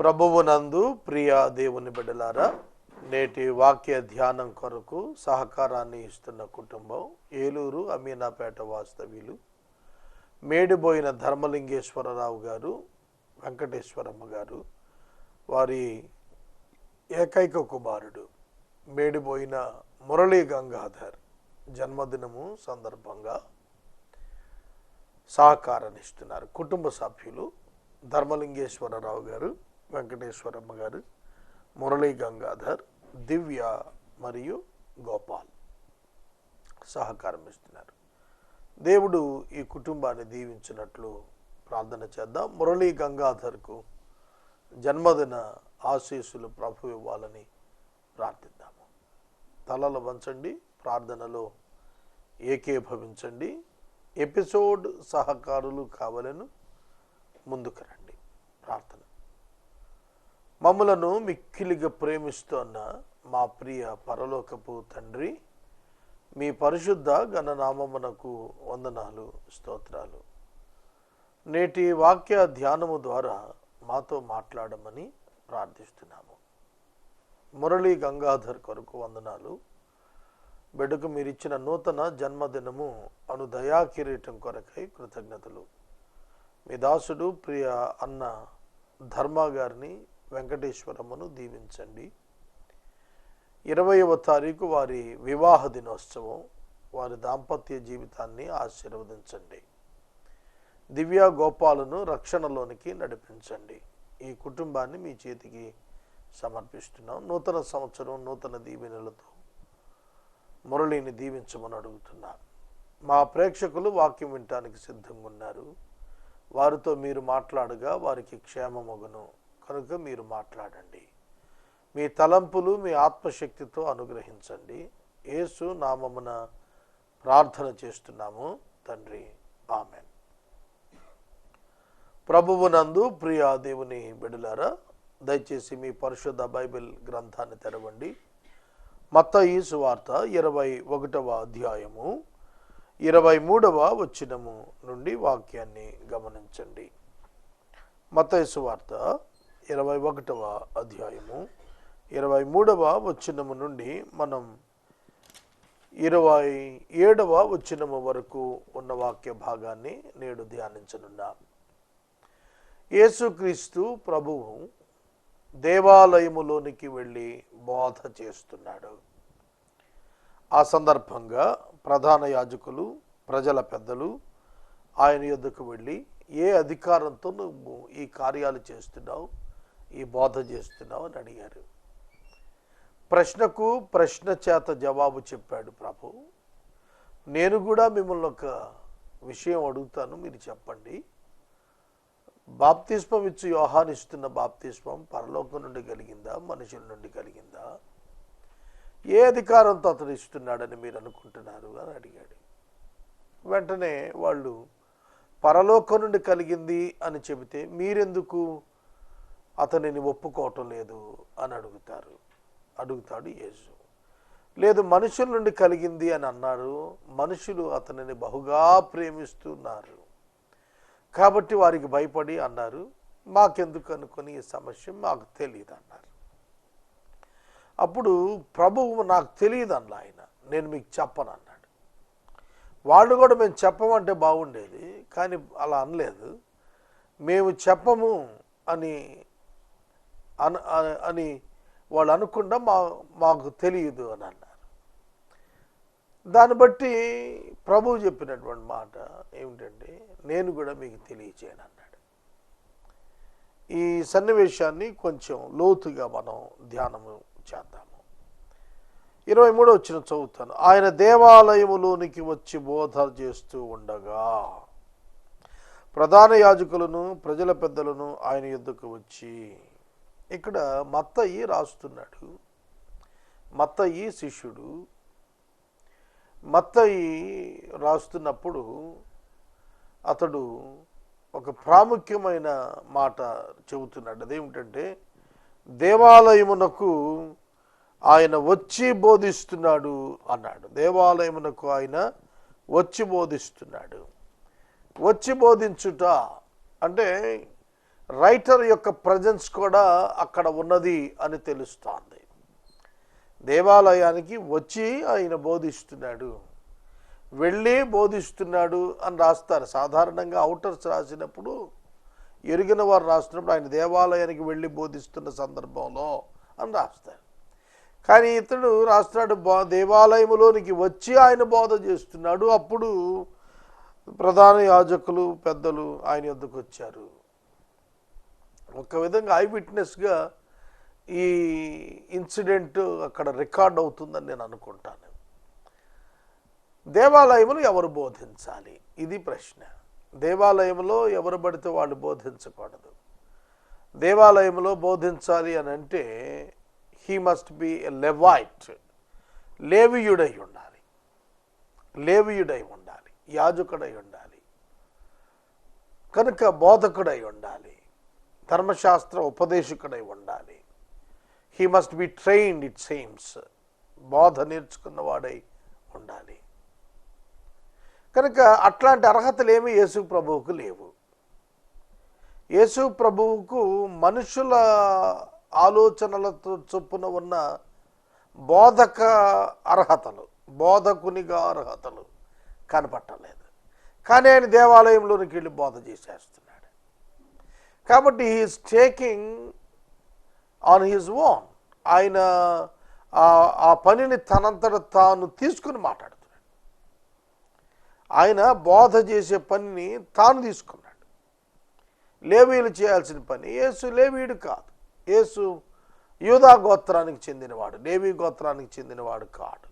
ప్రభువునందు ప్రియ దేవుని బిడ్డలారా, నేటి వాక్య ధ్యానం కొరకు సహకారాన్ని ఇస్తున్న కుటుంబం ఏలూరు అమీనాపేట వాస్తవ్యులు మేడిబోయిన ధర్మలింగేశ్వరరావు గారు, వెంకటేశ్వరమ్మ గారు, వారి ఏకైక కుమారుడు మేడిబోయిన మురళీ గంగాధర్ జన్మదినము సందర్భంగా సహకారాన్ని ఇస్తున్నారు. కుటుంబ సభ్యులు ధర్మలింగేశ్వరరావు గారు, వెంకటేశ్వరమ్మ గారు, మురళీ గంగాధర్, దివ్య మరియు గోపాల్ సహకారం ఇస్తున్నారు. దేవుడు ఈ కుటుంబాన్ని దీవించినట్లు ప్రార్థన చేద్దాం. మురళీ గంగాధర్కు జన్మదిన ఆశీస్సులు ప్రభు ఇవ్వాలని ప్రార్థిద్దాము. తలలు వంచండి, ప్రార్థనలో ఏకీభవించండి. ఎపిసోడ్ సహకారులు కావాలను ముందుకు రండి. ప్రార్థన. మమ్ములను మిక్కిలిగా ప్రేమిస్తున్న మా ప్రియ పరలోకపు తండ్రి, మీ పరిశుద్ధ ఘననామమునకు వందనాలు, స్తోత్రాలు. నేటి వాక్య ధ్యానము ద్వారా మాతో మాట్లాడమని ప్రార్థిస్తున్నాము. మురళీ గంగాధర్ కొరకు వందనాలు. బిడ్డకు మీరిచ్చిన నూతన జన్మదినము అను దయా కిరీటం కొరకై కృతజ్ఞతలు. మీ దాసుడు ప్రియ అన్న ధర్మ గారిని, వెంకటేశ్వరమ్మను దీవించండి. 20వ తారీఖు వారి వివాహ దినోత్సవం, వారి దాంపత్య జీవితాన్ని ఆశీర్వదించండి. దివ్య గోపాలను రక్షణలోనికి నడిపించండి. ఈ కుటుంబాన్ని మీ చేతికి సమర్పిస్తున్నాం. నూతన సంవత్సరం నూతన దీవెనలతో మురళిని దీవించమని అడుగుతున్నాను. మా ప్రేక్షకులు వాక్యం వినటానికి సిద్ధంగా ఉన్నారు. వారితో మీరు మాట్లాడగా వారికి క్షేమమగును కనుక మీరు మాట్లాడండి. మీ తలంపులు మీ ఆత్మశక్తితో అనుగ్రహించండి. యేసు నామమున ప్రార్థన చేస్తున్నాము తండ్రి, ఆమెన్. ప్రభువునందు ప్రియ దేవుని బిడ్డలారా, దయచేసి మీ పరిశుద్ధ బైబిల్ గ్రంథాన్ని తెరవండి. మత్తయి సువార్త 21వ అధ్యాయము 23వ వచనము నుండి వాక్యాన్ని గమనించండి. మత్తయి సువార్త 21వ అధ్యాయము 23వ వచనము నుండి మనం 27వ వచనము వరకు ఉన్న వాక్య భాగాన్ని నేడు ధ్యానించనున్నాం. యేసుక్రీస్తు ప్రభువు దేవాలయములోనికి వెళ్ళి బోధ చేస్తున్నాడు. ఆ సందర్భంగా ప్రధాన యాజకులు, ప్రజల పెద్దలు ఆయన యొద్దకు వెళ్ళి, ఏ అధికారంతో నువ్వు ఈ కార్యాలు చేస్తున్నావు, ఈ బోధ చేస్తున్నావు అని అడిగారు. ప్రశ్నకు ప్రశ్న చేత జవాబు చెప్పాడు ప్రభు. నేను కూడా మిమ్మల్ని ఒక విషయం అడుగుతాను, మీరు చెప్పండి. బాప్తిస్మం ఇచ్చి యోహాను ఇస్తున్న బాప్తిస్మం పరలోకం నుండి కలిగిందా, మనుషుల నుండి కలిగిందా? ఏ అధికారంతో అతడు ఇస్తున్నాడని మీరు అనుకుంటున్నారు అని అడిగాడు. వెంటనే వాళ్ళు పరలోకం నుండి కలిగింది అని చెబితే మీరెందుకు అతనిని ఒప్పుకోవటం లేదు అని అడుగుతాడు యేసు. లేదు, మనుషుల నుండి కలిగింది అని అన్నారు. మనుషులు అతనిని బహుగా ప్రేమిస్తున్నారు కాబట్టి వారికి భయపడి అన్నారు, మాకెందుకు అనుకుని ఈ సమస్య మాకు తెలియదు అన్నారు. అప్పుడు ప్రభువు నాకు తెలియదు అన్న ఆయన, నేను మీకు చెప్పను అన్నాడు. వాళ్ళు కూడా మేము చెప్పమంటే బాగుండేది, కానీ అలా అనలేదు. మేము చెప్పము అని అని వాళ్ళు అనకుండా మాకు తెలియదు అని అన్నారు. దాన్ని బట్టి ప్రభువు చెప్పినటువంటి మాట ఏమిటంటే, నేను కూడా మీకు తెలియచేయను అన్నాడు. ఈ సన్నివేశాన్ని కొంచెం లోతుగా మనం ధ్యానము చేద్దాము. 23వ వచనం చదువుతాను. ఆయన దేవాలయములోనికి వచ్చి బోధ చేస్తూ ఉండగా ప్రధాన యాజకులను, ప్రజల పెద్దలను ఆయన యొద్దకు వచ్చి, ఇక్కడ మత్తయి రాస్తున్నాడు. మత్తయి శిష్యుడు. మత్తయి రాస్తున్నప్పుడు అతడు ఒక ప్రాముఖ్యమైన మాట చెబుతున్నాడు. అదేమిటంటే, దేవాలయమునకు ఆయన వచ్చి బోధిస్తున్నాడు అన్నాడు. దేవాలయమునకు ఆయన వచ్చి బోధిస్తున్నాడు. వచ్చి బోధించుట అంటే రైటర్ యొక్క ప్రజెన్స్ కూడా అక్కడ ఉన్నది అని తెలుస్తోంది. దేవాలయానికి వచ్చి ఆయన బోధిస్తున్నాడు, వెళ్ళి బోధిస్తున్నాడు అని రాస్తారు. సాధారణంగా అవుటర్స్ రాసినప్పుడు, ఎరిగిన వారు రాసినప్పుడు ఆయన దేవాలయానికి వెళ్ళి బోధిస్తున్న సందర్భంలో అని రాస్తారు. కానీ ఇతడు రాస్తున్నాడు దేవాలయంలోనికి వచ్చి ఆయన బోధ చేస్తున్నాడు. అప్పుడు ప్రధాన యాజకులు, పెద్దలు ఆయన యొద్దకు వచ్చారు. ఒక విధంగా ఐ విట్నెస్గా ఈ ఇన్సిడెంట్ అక్కడ రికార్డ్ అవుతుందని నేను అనుకుంటాను. దేవాలయంలో ఎవరు బోధించాలి, ఇది ప్రశ్న. దేవాలయంలో ఎవరు పడితే వాళ్ళు బోధించకూడదు. దేవాలయంలో బోధించాలి అని అంటే హీ మస్ట్ బి ఎ లెవైట్, లేవీయుడై ఉండాలి, లేవీయుడై ఉండాలి, యాజకుడై ఉండాలి, కనుక బోధకుడై ఉండాలి, ధర్మశాస్త్ర ఉపదేశకుడై ఉండాలి. He must be trained, it seems, బోధ నేర్చుకున్నవాడై ఉండాలి. కనుక అట్లాంటి అర్హతలు ఏమీ యేసు ప్రభువుకు లేవు. యేసు ప్రభువుకు మనుషుల ఆలోచనలతో చొప్పున ఉన్న బోధక అర్హతలు, బోధకునిగా అర్హతలు కనపట్టలేదు. కానీ ఆయన దేవాలయంలోనికి వెళ్ళి బోధ చేసేస్తున్నాడు. కాబట్టి he's taking on his own. ఆయన ఆ పనిని తనంతట తాను తీసుకుని మాట్లాడుతున్నాడు. ఆయన బోధ చేసే పనిని తాను తీసుకున్నాడు. లేవీయులు చేయాల్సిన పని. యేసు లేవీయుడు కాదు, యేసు యూదా గోత్రానికి చెందినవాడు, లేవీ గోత్రానికి చెందినవాడు కాడు.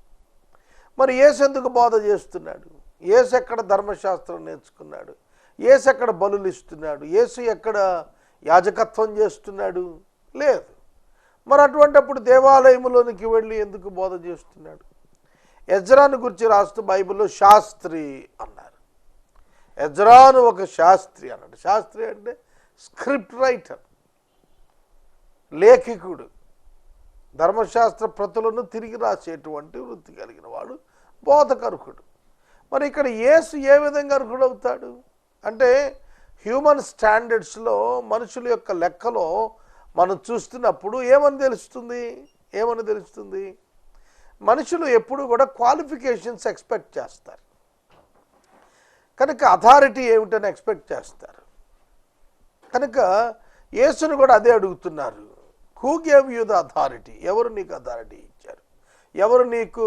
మరి యేసు ఎందుకు బోధ చేస్తున్నాడు? యేసు ఎక్కడ ధర్మశాస్త్రం నేర్చుకున్నాడు? యేసు ఎక్కడ బలులు ఇస్తున్నాడు? యేసు ఎక్కడ యాజకత్వం చేస్తున్నాడు? లేదు. మరి అటువంటిప్పుడు దేవాలయంలోనికి వెళ్ళి ఎందుకు బోధ చేస్తున్నాడు? ఎజ్రాను గురించి రాస్తూ బైబిల్లో శాస్త్రి అన్నారు. ఎజ్రాను ఒక శాస్త్రి అన్నాడు. శాస్త్రి అంటే స్క్రిప్ట్ రైటర్, లేఖికుడు, ధర్మశాస్త్ర ప్రతులను తిరిగి రాసేటువంటి వృత్తి కలిగిన వాడు, బోధకర్హుడు. మరి ఇక్కడ యేసు ఏ విధంగా అర్హుడు అవుతాడు అంటే, హ్యూమన్ స్టాండర్డ్స్లో, మనుషుల యొక్క లెక్కలో మనం చూస్తున్నప్పుడు ఏమని తెలుస్తుంది? మనుషులు ఎప్పుడు కూడా క్వాలిఫికేషన్స్ ఎక్స్పెక్ట్ చేస్తారు. కనుక అథారిటీ ఏమిటని ఎక్స్పెక్ట్ చేస్తారు. కనుక యేసును కూడా అదే అడుగుతున్నారు. Who gave you the authority? ఎవరు నీకు అథారిటీ ఇచ్చారు? ఎవరు నీకు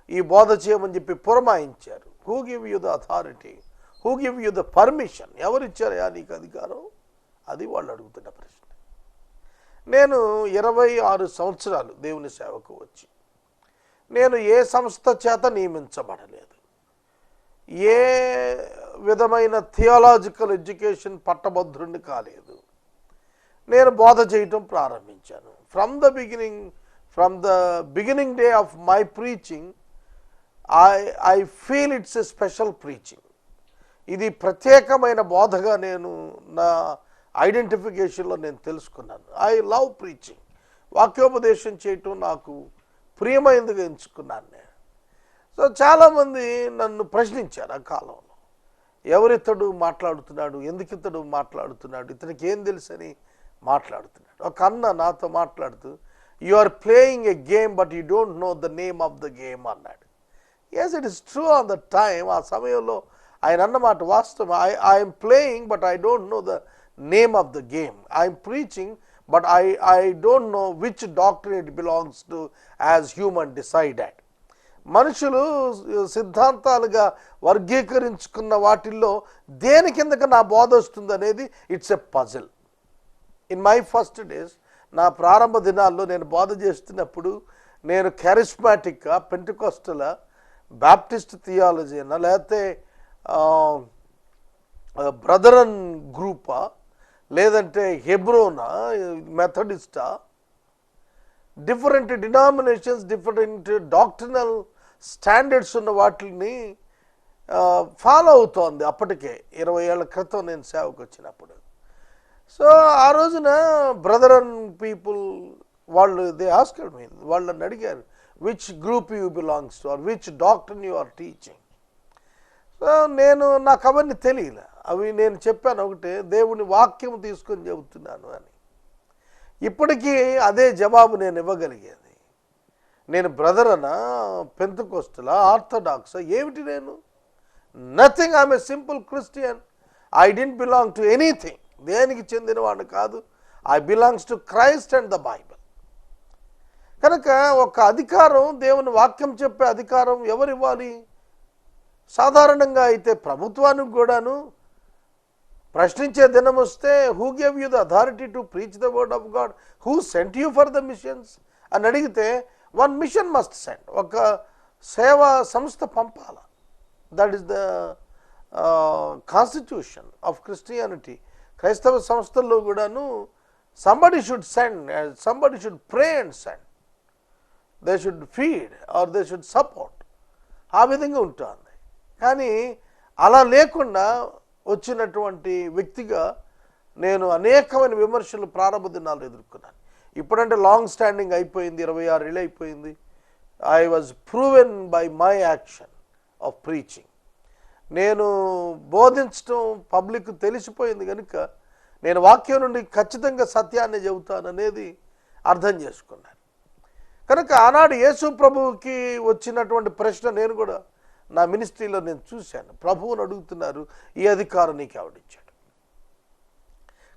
ఈ బోధ చేయమని చెప్పి పురమాయించారు? Who give you the authority? Who give you the permission? ఎవరు ఇచ్చారయా నీకు అధికారం? అది వాళ్ళు అడుగుతున్న ప్రశ్న. నేను 26 సంవత్సరాలు దేవుని సేవకు వచ్చి, నేను ఏ సంస్థ చేత నియమించబడలేదు, ఏ విధమైన థియాలజికల్ ఎడ్యుకేషన్ పట్టభద్రుడిని కాలేదు. నేను బోధ చేయటం ప్రారంభించాను. From the beginning day of my preaching I feel it's a special preaching. ఇది ప్రత్యేకమైన బోధగా నేను నా ఐడెంటిఫికేషన్లో నేను తెలుసుకున్నాను. I love preaching. వాక్యోపదేశం చేయటం నాకు ప్రియమైనదిగా ఎంచుకున్నాను నేను. సో చాలామంది నన్ను ప్రశ్నించారు ఆ కాలంలో, ఎవరితడు మాట్లాడుతున్నాడు, ఎందుకు ఇతడు మాట్లాడుతున్నాడు, ఇతనికి ఏం తెలుసని మాట్లాడుతున్నాడు. ఒక అన్న నాతో మాట్లాడుతూ, you are playing a game but you don't know the name of the game అన్నాడు. Yes, it is true on the time. ఆ సమయంలో ఆయన అన్నమాట వాస్తవం. I'm playing but I don't know the name of the game. I'm preaching but I don't know which doctrine it belongs to as human decided. మనుషులు సిద్ధాంతాలుగా వర్గీకరించుకున్న వాటిల్లో దేని కిందకి నా బోధ వస్తుంది అనేది it's a puzzle. In my first days, నా ప్రారంభ దినాల్లో నేను బోధ చేస్తున్నప్పుడు, నేను క్యారిస్మాటిక్గా, పెంటెకోస్టలా, బాప్టిస్ట్ థియాలజీనా, లేకపోతే బ్రదరన్ గ్రూపా, లేదంటే హెబ్రోనా, మెథడిస్టా, different denominations, different doctrinal standards ఉన్న వాటిని ఫాలో అవుతోంది. అప్పటికే 20 ఏళ్ల క్రితం నేను సేవకు వచ్చినప్పుడు. సో ఆ రోజున బ్రదరన్ పీపుల్ వాళ్ళు దే ఆస్క్డ్ మీ, వాళ్ళని అడిగారు, which group you belongs to or which doctrine you are teaching. So నాకు అవన్నీ తెలియలే. అవి నేను చెప్పాను ఒకటే, దేవుని వాక్యం తీసుకొని చెబుతున్నాను అని. ఇప్పటికీ అదే జవాబు నేను ఇవ్వగలిగేది. నేను బ్రదర్ అనా, పెంతెకోస్తలా, ఆర్థడాక్సా, ఏమిటి నేను? Nothing. I'm a simple Christian. I don't belong to anything. దేనికి చెందినవాడు కాదు. I belongs to Christ and the Bible. కనుక ఒక అధికారం, దేవుని వాక్యం చెప్పే అధికారం ఎవరు ఇవ్వాలి? సాధారణంగా అయితే ప్రభుత్వానికి కూడాను ప్రశ్నించే దినం వస్తే, who gave you the authority to preach the word of God, who sent you for the missions అని అడిగితే, వన్ మిషన్ మస్ట్ సెండ్, ఒక సేవా సంస్థ పంపాల. That is the constitution of Christianity. క్రైస్తవ సంస్థల్లో కూడాను somebody should send, somebody should pray and send, they should feed or they should support. ఆ విధంగా ఉంటుంది. కానీ అలా లేకుండా వచ్చినటువంటి వ్యక్తిగా నేను అనేకమైన విమర్శలు ప్రారంభ దినాలు ఎదుర్కొన్నాను. ఇప్పుడంటే లాంగ్ స్టాండింగ్ అయిపోయింది, 26 ఏళ్ళు అయిపోయింది. I was proven by my action of preaching. నేను బోధించడం పబ్లిక్ తెలిసిపోయింది కనుక నేను వాక్యం నుండి ఖచ్చితంగా సత్యాన్ని చెబుతాననేది అర్థం చేసుకున్నాను. కనుక ఆనాడు యేసు ప్రభువుకి వచ్చినటువంటి ప్రశ్న నేను కూడా నా మినిస్ట్రీలో నేను చూశాను. ప్రభువుని అడుగుతున్నారు, ఈ అధికారం నీకు ఎవడిచ్చాడు?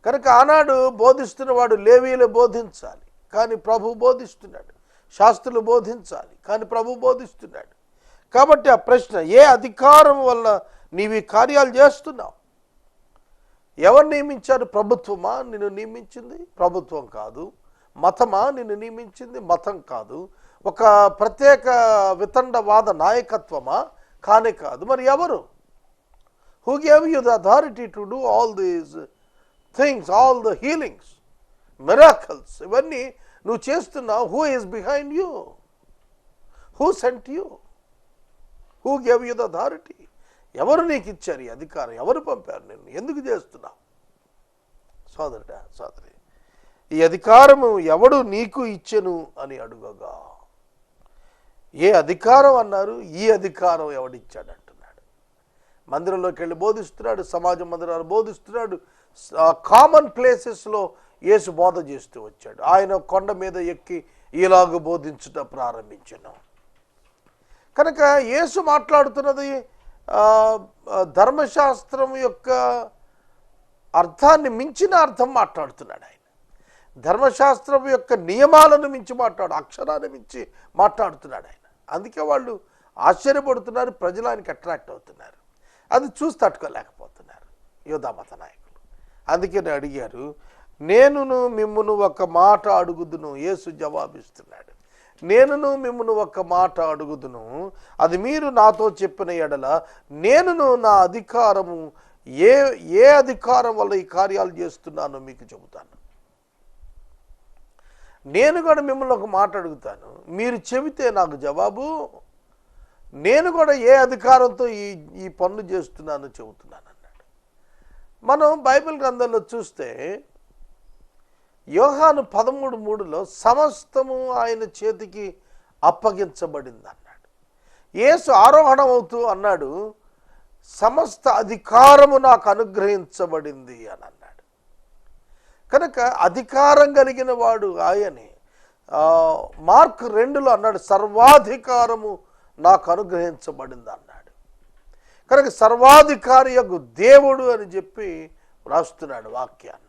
కనుక ఆనాడు బోధిస్తున్నవాడు లేవీయులు బోధించాలి, కానీ ప్రభు బోధిస్తున్నాడు. శాస్త్రులు బోధించాలి, కానీ ప్రభు బోధిస్తున్నాడు. కాబట్టి ఆ ప్రశ్న, ఏ అధికారం వల్ల నీవి కార్యాలు చేస్తున్నావు? ఎవరు నియమించారు? ప్రభుత్వమా నిన్ను నియమించింది? ప్రభుత్వం కాదు. మతమా నిన్ను నియమించింది? మతం కాదు. ఒక ప్రత్యేక వితండవాద నాయకత్వమా? కానే కాదు. మరి ఎవరు? Who gave you the authority to do all these things, all the healings, miracles, ఇవన్నీ నువ్వు చేస్తున్నావు. Who is behind you? Who sent you? Who gave you the authority? ఎవరు నీకు ఇచ్చారు ఈ అధికారం? ఎవరు పంపారు నిన్ను? ఎందుకు చేస్తున్నావు? సోదరుడా, సోదరి, ఈ అధికారము ఎవడు నీకు ఇచ్చెను అని అడుగగా, ఏ అధికారం అన్నారు? ఈ అధికారం ఎవడిచ్చాడు అంటున్నాడు. మందిరంలోకి వెళ్ళి బోధిస్తున్నాడు, సమాజ మందిరాలు బోధిస్తున్నాడు, కామన్ ప్లేసెస్లో యేసు బోధ చేస్తూ వచ్చాడు. ఆయన కొండ మీద ఎక్కి ఇలాగ బోధించుట ప్రారంభించాను. కనుక యేసు మాట్లాడుతున్నది ధర్మశాస్త్రం యొక్క అర్థాన్ని మించిన అర్థం మాట్లాడుతున్నాడు. ఆయన ధర్మశాస్త్రం యొక్క నియమాలను మించి అక్షరాన్ని మించి మాట్లాడుతున్నాడు ఆయన. అందుకే వాళ్ళు ఆశ్చర్యపడుతున్నారు, ప్రజలు ఆయనకి అట్రాక్ట్ అవుతున్నారు. అది చూసి తట్టుకోలేకపోతున్నారు యోధా మత నాయకులు. అందుకే అడిగారు, నేనును మిమ్మును ఒక మాట అడుగుదును. యేసు జవాబిస్తున్నాడు, నేనును మిమ్మును ఒక మాట అడుగుదును, అది మీరు నాతో చెప్పిన ఎడల నేనును నా అధికారము ఏ అధికారం వల్ల ఈ కార్యాలు చేస్తున్నానో మీకు చెబుతాను. నేను కూడా మిమ్మల్ని ఒక మాట అడుగుతాను, మీరు చెబితే నాకు జవాబు, నేను కూడా ఏ అధికారంతో ఈ పనులు చేస్తున్నానో చెబుతున్నాను అన్నాడు. మనం బైబిల్ గ్రంథంలో చూస్తే యోహాను 13:3లో సమస్తము ఆయన చేతికి అప్పగించబడింది అన్నాడు. యేసు ఆరోహణం అవుతూ అన్నాడు, సమస్త అధికారము నాకు అనుగ్రహించబడింది అని అన్నాడు. కనుక అధికారం కలిగిన వాడు ఆయనే. మార్క్ 2లో అన్నాడు, సర్వాధికారము నాకు అనుగ్రహించబడింది అన్నాడు. కనుక సర్వాధికారియగు దేవుడు అని చెప్పి రాస్తున్నాడు వాక్యాన్ని.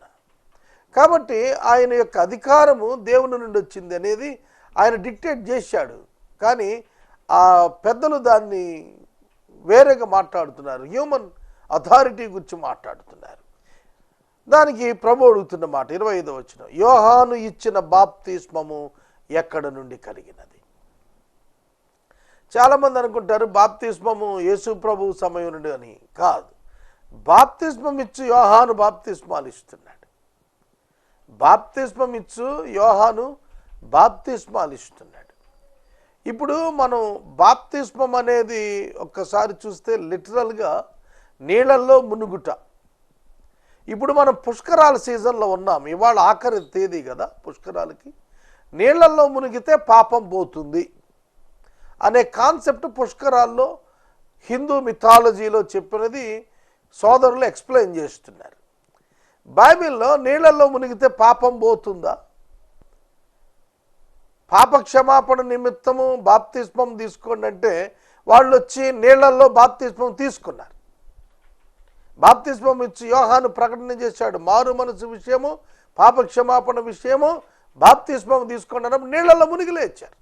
కాబట్టి ఆయన యొక్క అధికారము దేవుని నుండి వచ్చింది అనేది ఆయన డిక్టేట్ చేశాడు. కానీ ఆ పెద్దలు దాన్ని వేరేగా మాట్లాడుతున్నారు, హ్యూమన్ అథారిటీ గురించి మాట్లాడుతున్నారు. దానికి ప్రభు అడుగుతున్న మాట 25వ వచనం, యోహాను ఇచ్చిన బాప్తిస్మము ఎక్కడ నుండి కలిగినది? చాలామంది అనుకుంటారు బాప్తిస్మము యేసు ప్రభు సమయం నుండి అని. కాదు, బాప్తిస్మం ఇచ్చు యోహాను బాప్తిస్మాలు ఇస్తున్నాడు. బాప్తిస్మం ఇచ్చు యోహాను బాప్తిస్మాలు ఇస్తున్నాడు. ఇప్పుడు మనం బాప్తిస్మం అనేది ఒక్కసారి చూస్తే లిటరల్గా నీళ్ళల్లో మునుగుట. ఇప్పుడు మనం పుష్కరాల సీజన్లో ఉన్నాం, ఇవాళ ఆఖరి తేదీ కదా పుష్కరాలకి. నీళ్లలో మునిగితే పాపం పోతుంది అనే కాన్సెప్ట్ పుష్కరాల్లో హిందూ మిథాలజీలో చెప్పినది సోదరులు ఎక్స్ప్లెయిన్ చేస్తున్నారు. బైబిల్లో నీళ్ళల్లో మునిగితే పాపం పోతుందా? పాప క్షమాపణ నిమిత్తము బాప్తిస్మం తీసుకోండి అంటే వాళ్ళు వచ్చి నీళ్లలో బాప్తిస్మం తీసుకున్నారు. బాప్తిస్మం ఇచ్చి యోహాను ప్రకటన చేశాడు, మారు మనసు విషయము, పాప క్షమాపణ విషయము బాప్తిస్మం తీసుకోండి నీళ్లలో మునిగి లేచారు.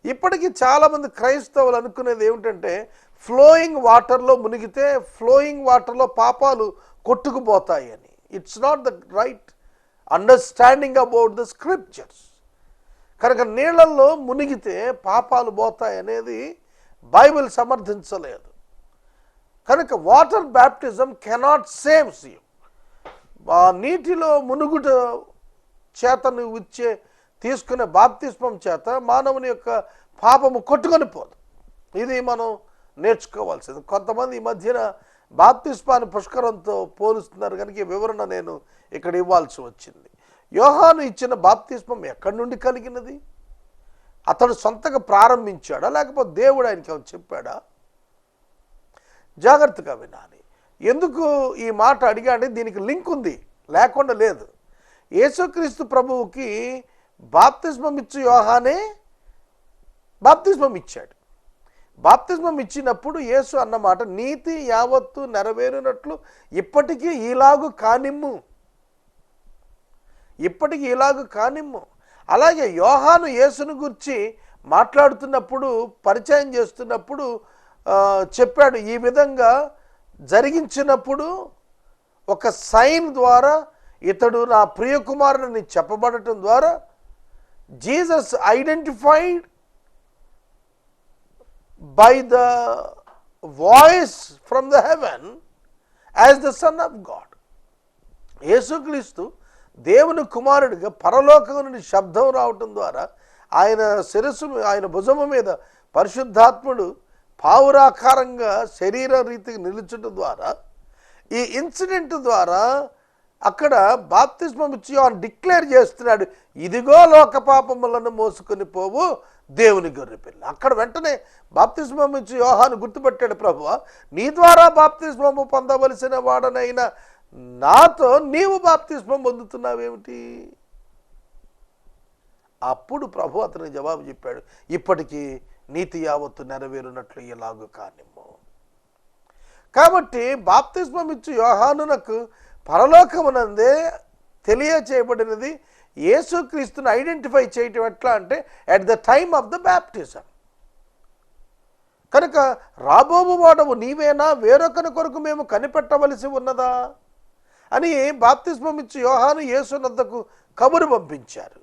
ఇప్పటికీ చాలామంది క్రైస్తవులు అనుకునేది ఏమిటంటే ఫ్లోయింగ్ వాటర్లో మునిగితే ఫ్లోయింగ్ వాటర్లో పాపాలు కొట్టుకుపోతాయి అని. It's not the right understanding about the scriptures. కనుక నీళ్లలో మునిగితే పాపాలు పోతాయి అనేది బైబిల్ సమర్థించలేదు. కనుక water baptism cannot saves you. నీటిలో మునుగుట చేత నువ్వు తీసుకునే బాప్తిస్మం చేత మానవుని యొక్క పాపము కొట్టుకొని పోదు. ఇది మనం నేర్చుకోవాల్సింది. కొంతమంది ఈ మధ్యన బాప్తిస్మాన్ని పుష్కరంతో పోలుస్తున్నారు కనుక ఈ వివరణ నేను ఇక్కడ ఇవ్వాల్సి వచ్చింది. యోహాను ఇచ్చిన బాప్తిస్మం ఎక్కడి నుండి కలిగినది? అతడు సొంతగా ప్రారంభించాడా లేకపోతే దేవుడు ఆయనకి చెప్పాడా? జాగ్రత్తగా వినాలి. ఎందుకు ఈ మాట అడిగాడే దీనికి లింక్ ఉంది, లేకుండా లేదు. యేసుక్రీస్తు ప్రభువుకి బాప్తిస్మం ఇచ్చి యోహానే బాప్తిస్మం ఇచ్చాడు. బాప్తిస్మం ఇచ్చినప్పుడు యేసు అన్నమాట, నీతి యావత్తు నెరవేరినట్లు ఇప్పటికీ ఇలాగు కానిమ్ము, ఇప్పటికీ ఇలాగు కానిమ్ము. అలాగే యోహాను యేసును గురించి మాట్లాడుతున్నప్పుడు, పరిచయం చేస్తున్నప్పుడు చెప్పాడు, ఈ విధంగా జరిగించినప్పుడు ఒక సైన్ ద్వారా ఇతడు నా ప్రియకుమారుని చెప్పబడటం ద్వారా Jesus identified by the voice from the heaven as the Son of God. యేసుక్రీస్తు దేవుని కుమారుడిగా పరలోకం నుండి శబ్దం రావటం ద్వారా ఆయన శిరస్సు, ఆయన భుజము మీద పరిశుద్ధాత్ముడు పావురాకారంగా శరీర రీతికి నిలుచుట ద్వారా, ఈ ఇన్సిడెంట్ ద్వారా అక్కడ బాప్తిస్మం ఇచ్చి ఆయన డిక్లేర్ చేస్తున్నాడు, ఇదిగో లోక పాపములను మోసుకొని పోవు దేవుని గొర్రెపిల్ల. అక్కడ వెంటనే బాప్తిస్మం ఇచ్చి యోహాను గుర్తుపెట్టాడు, ప్రభువా నీ ద్వారా బాప్తిస్మము పొందవలసిన వాడనైనా నాతో నీవు బాప్తిస్మం పొందుతున్నావేమిటి? అప్పుడు ప్రభు అతనికి జవాబు చెప్పాడు, ఇప్పటికీ నీతి యావత్తు నెరవేరునట్లు ఎలాగూ కానిమ్ము. కాబట్టి బాప్తిస్మం ఇచ్చి యోహానునకు పరలోకమునందే తెలియచేయబడినది. యేసుక్రీస్తుని ఐడెంటిఫై చేయటం ఎట్లా అంటే at the time of the baptism. కనుక రాబోవు వాడవు నీవేనా, వేరొకరి కొరకు మేము కనిపెట్టవలసి ఉన్నదా అని బాప్తిస్మం ఇచ్చి యోహాను యేసునద్దకు కబురు పంపించారు.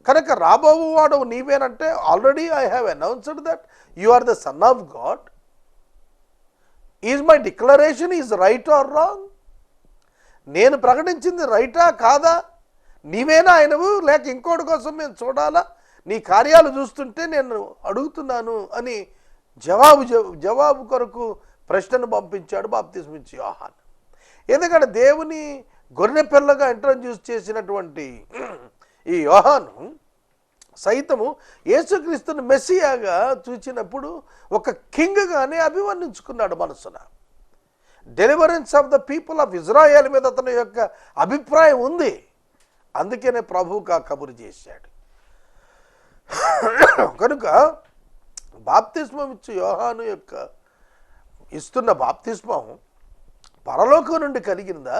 కనుక రాబోవు వాడవు నీవేనంటే already I have announced that you are the son of God. Is my declaration is right or wrong? నేను ప్రకటించింది రైటా కాదా? నీవేనా ఆయనవు లేక ఇంకోటి కోసం మేము చూడాలా? నీ కార్యాలు చూస్తుంటే నేను అడుగుతున్నాను అని జవాబు కొరకు ప్రశ్నను పంపించాడు బాప్తిస్మం ఇచ్చి యోహాను. ఎందుకంటే దేవుని గొర్రె పిల్లగా ఇంట్రడ్యూస్ చేసినటువంటి ఈ యోహాను సైతము యేసుక్రీస్తుని మెస్సియాగా చూచినప్పుడు ఒక కింగ్గానే అభివర్ణించుకున్నాడు మనసున. Deliverance of the people of Israel మీద అతని యొక్క అభిప్రాయం ఉంది. అందుకనే ప్రభువుకు ఆ కబురు చేశాడు. కనుక బాప్తిస్మం ఇచ్చి యోహాను యొక్క ఇస్తున్న బాప్తిస్మం పరలోకం నుండి కలిగినదా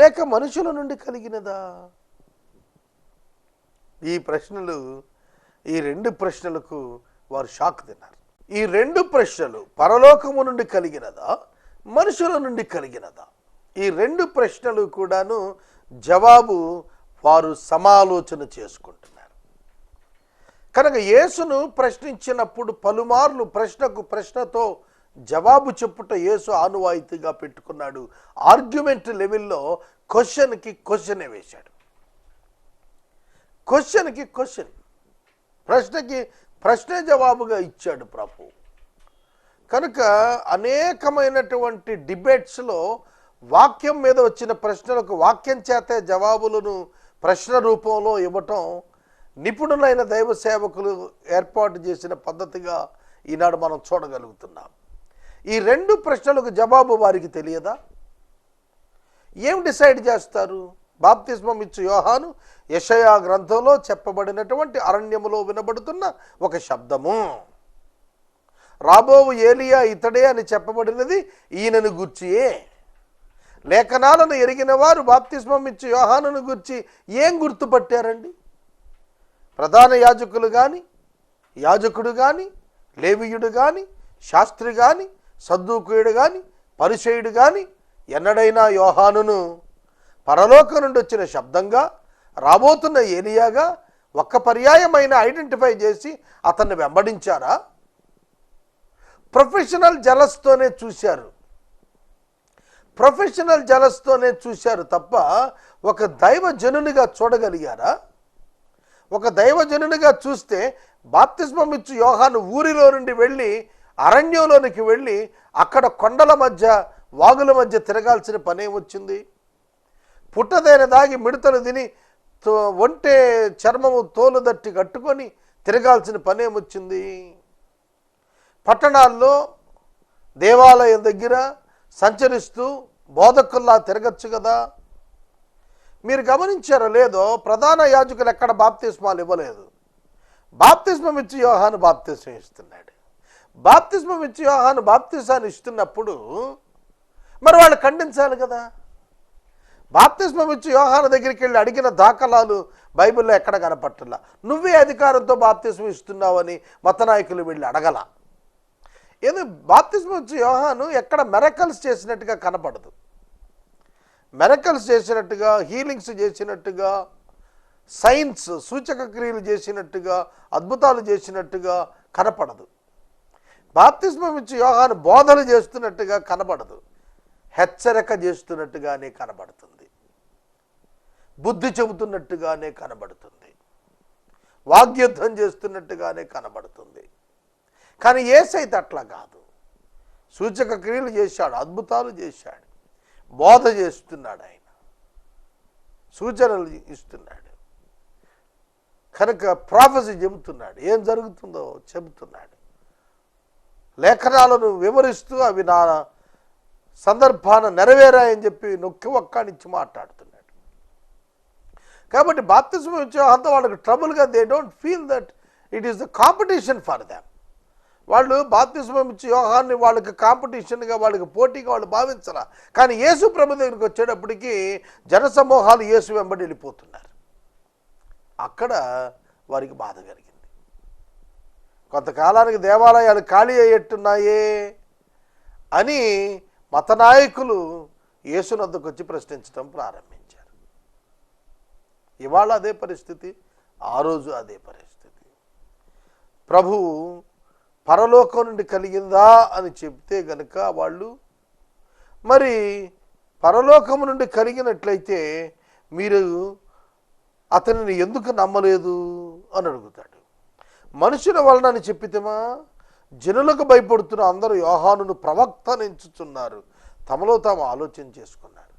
లేక మనుషుల నుండి కలిగినదా? ఈ రెండు ప్రశ్నలకు వారు షాక్ తిన్నారు. ఈ రెండు ప్రశ్నలు పరలోకము నుండి కలిగినదా మనుషుల నుండి కలిగినదా? ఈ రెండు ప్రశ్నలు కూడాను జవాబు వారు సమాలోచన చేసుకుంటున్నారు. కనుక యేసును ప్రశ్నించినప్పుడు పలుమార్లు ప్రశ్నతో జవాబు చెప్పుట యేసు ఆనువాయితీగా పెట్టుకున్నాడు. ఆర్గ్యుమెంట్ లెవెల్లో క్వశ్చన్కి క్వశ్చనే వేశాడు. క్వశ్చన్కి క్వశ్చన్, ప్రశ్నకి ప్రశ్నే జవాబుగా ఇచ్చాడు ప్రభు. కనుక అనేకమైనటువంటి డిబేట్స్లో వాక్యం మీద వచ్చిన ప్రశ్నలకు వాక్యం చేతే జవాబులను ప్రశ్న రూపంలో ఇవ్వటం నిపుణులైన దైవ సేవకులు ఏర్పాటు చేసిన పద్ధతిగా ఈనాడు మనం చూడగలుగుతున్నాం. ఈ రెండు ప్రశ్నలకు జవాబు వారికి తెలియదా? ఏం డిసైడ్ చేస్తారు? బాప్తిస్మం ఇచ్చు యోహాను యెషయా గ్రంథంలో చెప్పబడినటువంటి అరణ్యములో వినబడుతున్న ఒక శబ్దము. రాబోవు ఏలియా ఇతడే అని చెప్పబడినది ఈయనను గూర్చియే. లేఖనాలను ఎరిగిన వారు బాప్తిస్మం ఇచ్చు యోహానును గూర్చి ఏం గుర్తుపట్టారండి? ప్రధాన యాజకులు కానీ, యాజకుడు కానీ, లేవీయుడు కానీ, శాస్త్రి కానీ, సద్దూకీయుడు కానీ, పరిసయ్యుడు కానీ ఎన్నడైనా యోహానును పరలోకం నుండి వచ్చిన శబ్దంగా, రాబోతున్న ఏలియాగా ఒక్క పర్యాయమైన ఐడెంటిఫై చేసి అతన్ని వెంబడించారా? ప్రొఫెషనల్ జలస్తోనే చూశారు, ప్రొఫెషనల్ జలస్తోనే చూశారు తప్ప ఒక దైవజనునిగా చూడగలిగారా? ఒక దైవజనునిగా చూస్తే బాప్తిస్మం ఇచ్చు యోహాను ఊరిలో నుండి వెళ్ళి అరణ్యంలోనికి వెళ్ళి అక్కడ కొండల మధ్య వాగుల మధ్య తిరగాల్సిన పనే వచ్చింది? పుట్టదైన దాగి మిడతలు తిని ఒంటే చర్మము తోలు దట్టి కట్టుకొని తిరగాల్సిన పనేమొచ్చింది? పట్టణాల్లో దేవాలయం దగ్గర సంచరిస్తూ బోధకుల్లా తిరగచ్చు కదా. మీరు గమనించారో లేదో, ప్రధాన యాజకులు ఎక్కడ బాప్తిస్మాలు ఇవ్వలేదు. బాప్తిస్మం ఇచ్చి యోహాను బాప్తిస్మం ఇస్తున్నాడు. బాప్తిస్మం ఇచ్చి యోహాను బాప్తిస్మాన్ని ఇస్తున్నప్పుడు మరి వాళ్ళు ఖండించాలి కదా. బాప్తిస్మం ఇచ్చి యోహాను దగ్గరికి వెళ్ళి అడిగిన దాఖలాలు బైబిల్లో ఎక్కడ కనపట్టలా. నువ్వే అధికారంతో బాప్తిస్మం ఇస్తున్నావని మత నాయకులు వెళ్ళి అడగల. ఏదో బాప్తిస్మం ఇచ్చి యోహాను ఎక్కడ మెరకల్స్ చేసినట్టుగా కనపడదు. మెరకల్స్ చేసినట్టుగా, హీలింగ్స్ చేసినట్టుగా, సైన్స్ సూచక క్రియలు చేసినట్టుగా, అద్భుతాలు చేసినట్టుగా కనపడదు. బాప్తిస్మం ఇచ్చి యోహాను బోధలు చేస్తున్నట్టుగా కనపడదు. హెచ్చరిక చేస్తున్నట్టుగానే కనబడుతుంది, బుద్ధి చెబుతున్నట్టుగానే కనబడుతుంది, వాగ్యుద్ధం చేస్తున్నట్టుగానే కనబడుతుంది. కానీ యేసైతే అట్లా కాదు. సూచక క్రియలు చేశాడు, అద్భుతాలు చేశాడు, బోధ చేస్తున్నాడు, ఆయన సూచనలు ఇస్తున్నాడు, కనుక ప్రాఫెసీ చెబుతున్నాడు, ఏం జరుగుతుందో చెబుతున్నాడు, లేఖనాలను వివరిస్తూ అవి నా సందర్భాన నెరవేరాయని చెప్పి నొక్కి ఒక్కానిచ్చి మాట్లాడుతున్నాడు. కాబట్టి బాప్తిస్మం ఇచ్చే అంత వాళ్ళకి ట్రబుల్గా they don't feel that it is the competition for them. వాళ్ళు బాప్తిస్మం ఇచ్చి యోహాన్ని వాళ్ళకి కాంపిటీషన్గా, వాళ్ళకి పోటీగా వాళ్ళు భావించరా. కానీ యేసు ప్రభు దగ్గరికి వచ్చేటప్పటికి జనసమూహాలు యేసు వెంబడి వెళ్ళిపోతున్నారు. అక్కడ వారికి బాధ కలిగింది. కొంతకాలానికి దేవాలయాలు ఖాళీ అయ్యేట్టున్నాయే అని మత నాయకులు యేసునొద్దకు వచ్చి ప్రశ్నించడం ప్రారంభించారు. ఇవాళ అదే పరిస్థితి, ఆ రోజు అదే పరిస్థితి. ప్రభువు పరలోకం నుండి కలిగిందా అని చెప్తే గనుక వాళ్ళు, మరి పరలోకం నుండి కలిగినట్లయితే మీరు అతనిని ఎందుకు నమ్మలేదు అని అడుగుతాడు. మనుషుల వలన అని చెప్పితేమా, జనులకు భయపడుతున్న అందరూ యోహానును ప్రవక్త ఎంచుచున్నారు. తమలో తాము ఆలోచన చేసుకున్నారు.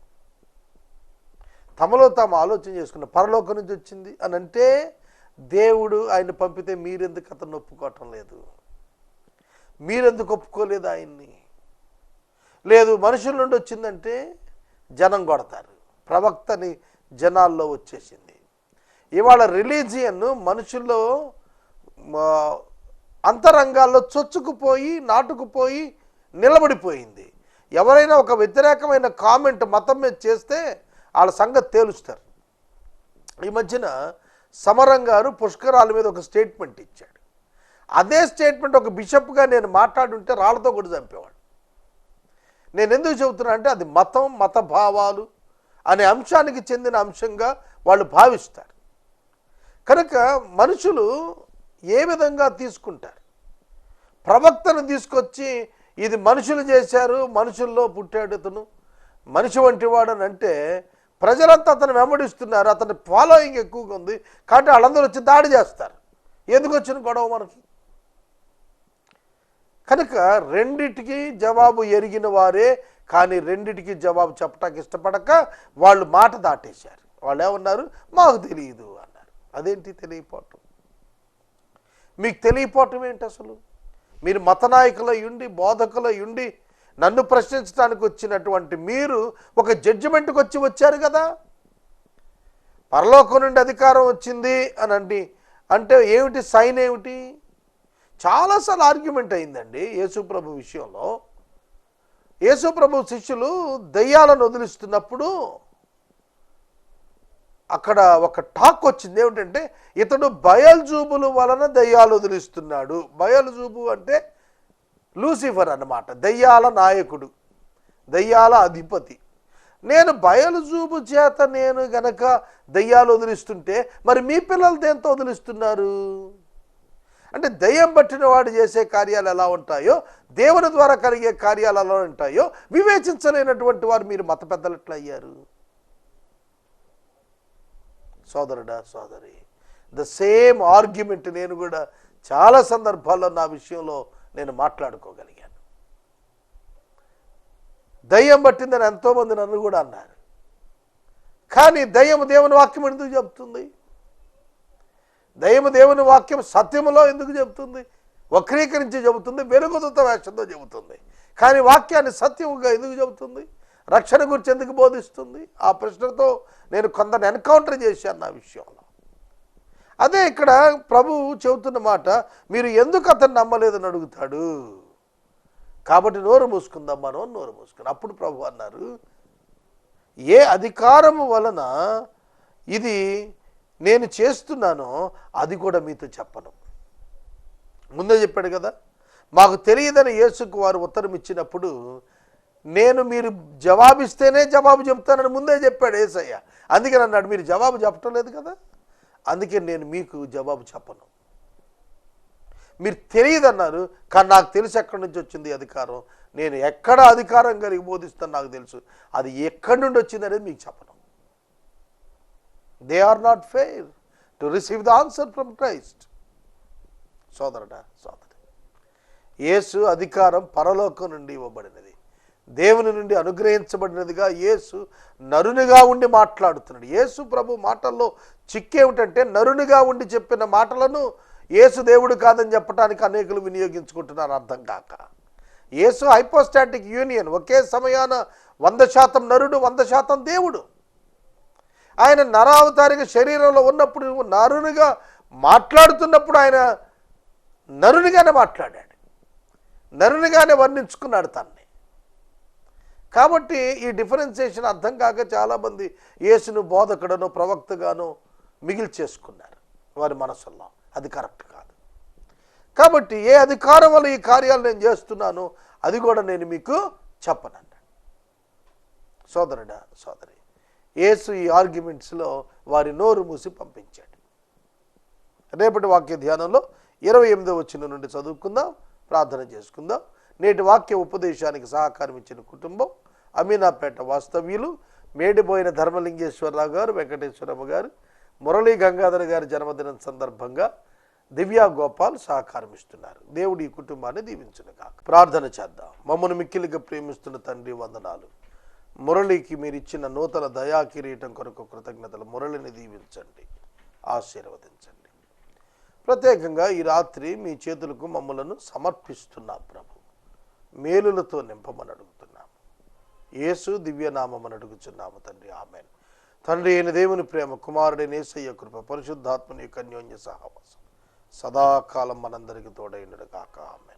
పరలోకం నుంచి వచ్చింది అని అంటే దేవుడు ఆయన పంపితే మీరెందుకు అతను ఒప్పుకోవటం లేదు? మీరెందుకు ఒప్పుకోలేదు ఆయన్ని? లేదు, మనుషుల నుండి వచ్చిందంటే జనం కొడతారు. ప్రవక్తని జనాల్లో వచ్చేసింది. ఇవాళ రిలీజియన్ మనుషుల్లో అంతరంగాల్లో చొచ్చుకుపోయి, నాటుకుపోయి నిలబడిపోయింది. ఎవరైనా ఒక వ్యతిరేకమైన కామెంట్ మతం మీద చేస్తే వాళ్ళ సంగతి తేలుస్తారు. ఈ మధ్యన సమరం గారు పుష్కరాల మీద ఒక స్టేట్మెంట్ ఇచ్చాడు. అదే స్టేట్మెంట్ ఒక బిషప్గా నేను మాట్లాడుంటే రాళ్లతో కూడా చంపేవాడు. నేను ఎందుకు చెబుతున్నా అంటే అది మతం, మత భావాలు అనే అంశానికి చెందిన అంశంగా వాళ్ళు భావిస్తారు. కనుక మనుషులు ఏ విధంగా తీసుకుంటారు? ప్రవక్తను తీసుకొచ్చి ఇది మనుషులు చేశారు, మనుషుల్లో పుట్టాడు ఇతను, మనిషి వంటి వాడు అని అంటే ప్రజలంతా అతను వెంబడిస్తున్నారు, అతని ఫాలోయింగ్ ఎక్కువగా ఉంది. కాబట్టి వాళ్ళందరూ వచ్చి దాడి చేస్తారు. ఎందుకు వచ్చిన గొడవ మనకి? కనుక రెండిటికి జవాబు ఎరిగిన వారే, కానీ రెండిటికి జవాబు చెప్పటానికి ఇష్టపడక వాళ్ళు మాట దాటేశారు. వాళ్ళు ఏమన్నారు? మాకు తెలియదు అన్నారు. అదేంటి తెలియపోవటం? మీకు తెలియపోవటం ఏంటి అసలు? మీరు మత నాయకులై ఉండి, బోధకులై ఉండి నన్ను ప్రశ్నించడానికి వచ్చినటువంటి మీరు ఒక జడ్జిమెంట్కి వచ్చారు కదా. పరలోకం నుండి అధికారం వచ్చింది అని అంటే ఏమిటి సైన్ ఏమిటి? చాలాసార్లు ఆర్గ్యుమెంట్ అయిందండి యేసుప్రభు విషయంలో. యేసుప్రభు శిష్యులు దయ్యాలను వదిలిస్తున్నప్పుడు అక్కడ ఒక టాక్ వచ్చింది. ఏమిటంటే ఇతడు బయల్జూబుల వలన దయ్యాలు వదిలిస్తున్నాడు. బయల్జూబు అంటే లూసిఫర్ అన్నమాట, దయ్యాల నాయకుడు, దయ్యాల అధిపతి. నేను బయలుజూబు చేత నేను గనక దయ్యాలు వదిలిస్తుంటే మరి మీ పిల్లలు దేంతో వదిలిస్తున్నారు? అంటే దయ్యం పట్టిన వాడు చేసే కార్యాలు ఎలా ఉంటాయో, దేవుని ద్వారా కలిగే కార్యాలు ఎలా ఉంటాయో వివేచించలేనటువంటి వారు మీరు మత పెద్దలు ఎట్లా అయ్యారు? సోదరుడా, సోదరి, ద సేమ్ ఆర్గ్యుమెంట్ నేను కూడా చాలా సందర్భాల్లో నా విషయంలో నేను మాట్లాడుకోగలిగాను. దయ్యం పట్టిందని ఎంతోమంది నన్ను కూడా అన్నారు. కానీ దయ్యము దేవుని వాక్యం ఎందుకు చెబుతుంది? దయ్యము దేవుని వాక్యం సత్యములో ఎందుకు చెబుతుంది? వక్రీకరించి చెబుతుంది, వెలుగుదూత వేషంతో చెబుతుంది. కానీ వాక్యాన్ని సత్యముగా ఎందుకు చెబుతుంది? రక్షణ గురించి ఎందుకు బోధిస్తుంది? ఆ ప్రశ్నతో నేను కొందరిని ఎన్కౌంటర్ చేశాను నా విషయంలో. అదే ఇక్కడ ప్రభువు చెబుతున్న మాట, మీరు ఎందుకు అతన్ని నమ్మలేదని అడుగుతాడు. కాబట్టి నోరు మూసుకుందాం, మనం నోరు మూసుకుందాం. అప్పుడు ప్రభు అన్నారు, ఏ అధికారము వలన ఇది నేను చేస్తున్నానో అది కూడా మీతో చెప్పను. ముందే చెప్పాడు కదా, మాకు తెలియదని యేసుకు వారు ఉత్తరం ఇచ్చినప్పుడు నేను మీరు జవాబిస్తేనే జవాబు చెప్తానని ముందే చెప్పాడు యేసయ్య. అందుకే అన్నాడు, మీరు జవాబు చెప్పటం లేదు కదా, అందుకే నేను మీకు జవాబు చెప్పను. మీరు తెలియదన్నారు, కానీ నాకు తెలుసు ఎక్కడి నుంచి వచ్చింది అధికారం. నేను ఎక్కడ అధికారం కలిగి బోధిస్తాను నాకు తెలుసు, అది ఎక్కడి నుండి వచ్చింది అనేది మీకు చెప్పను. They are not fair to receive the answer from Christ. సోదరుడా, సోదరి, యేసు అధికారం పరలోకం నుండి ఇవ్వబడినది, దేవుని నుండి అనుగ్రహించబడినదిగా యేసు నరునిగా ఉండి మాట్లాడుతున్నాడు. యేసు ప్రభు మాటల్లో చిక్కేమిటంటే, నరునిగా ఉండి చెప్పిన మాటలను యేసు దేవుడు కాదని చెప్పడానికి అనేకులు వినియోగించుకుంటున్నారు అర్థం కాక. యేసు హైపోస్టాటిక్ యూనియన్, ఒకే సమయాన 100% నరుడు 100% దేవుడు. ఆయన నరావతారిక శరీరంలో ఉన్నప్పుడు నరునిగా మాట్లాడుతున్నప్పుడు ఆయన నరునిగానే మాట్లాడాడు, నరునిగానే వర్ణించుకున్నాడు తన్ని. కాబట్టి ఈ డిఫరెన్సియేషన్ అర్థం కాక చాలామంది యేసును బోధకుడనో ప్రవక్తగానో మిగిల్చేసుకున్నారు వారి మనసుల్లో. అది కరెక్ట్ కాదు. కాబట్టి ఏ అధికారం వల్ల ఈ కార్యాలు నేను చేస్తున్నానో అది కూడా నేను మీకు చెప్పనన్నాడు. సోదరుడా, సోదరి, యేసు ఈ ఆర్గ్యుమెంట్స్లో వారి నోరు మూసి పంపించాడు. రేపటి వాక్య ధ్యానంలో 28వ వచనం నుండి చదువుకుందాం, ప్రార్థన చేసుకుందాం. నేటి వాక్య ఉపదేశానికి సహకారం ఇచ్చిన కుటుంబం అమీనాపేట వాస్తవ్యులు మేడిపోయిన ధర్మలింగేశ్వరరావు గారు, వెంకటేశ్వరమ్మ గారు, మురళీ గంగాధర్ గారి జన్మదినం సందర్భంగా దివ్యా గోపాల్ సహకారం ఇస్తున్నారు. దేవుడు ఈ కుటుంబాన్ని దీవించును గాక. ప్రార్థన చేద్దాం. మమ్మల్ని మిక్కిలిగా ప్రేమిస్తున్న తండ్రి, వందనాలు. మురళికి మీరు ఇచ్చిన నూతన దయా కిరీటం కొరకు కృతజ్ఞతలు. మురళిని దీవించండి, ఆశీర్వదించండి. ప్రత్యేకంగా ఈ రాత్రి మీ చేతులకు మమ్మలను సమర్పిస్తున్నాం ప్రభు. మేలులతో నింపమని అడుగుతున్నాము. యేసు దివ్యనామమని అడుగుచున్నాము తండ్రి, ఆమేన్. తండ్రి అయిన దేవుని ప్రేమ, కుమారుడైన యేసయ్య కృప, పరిశుద్ధాత్మని యొక్క అన్యోన్య సహవాసం సదాకాలం మనందరికీ తోడైనడు గాక. ఆమేన్.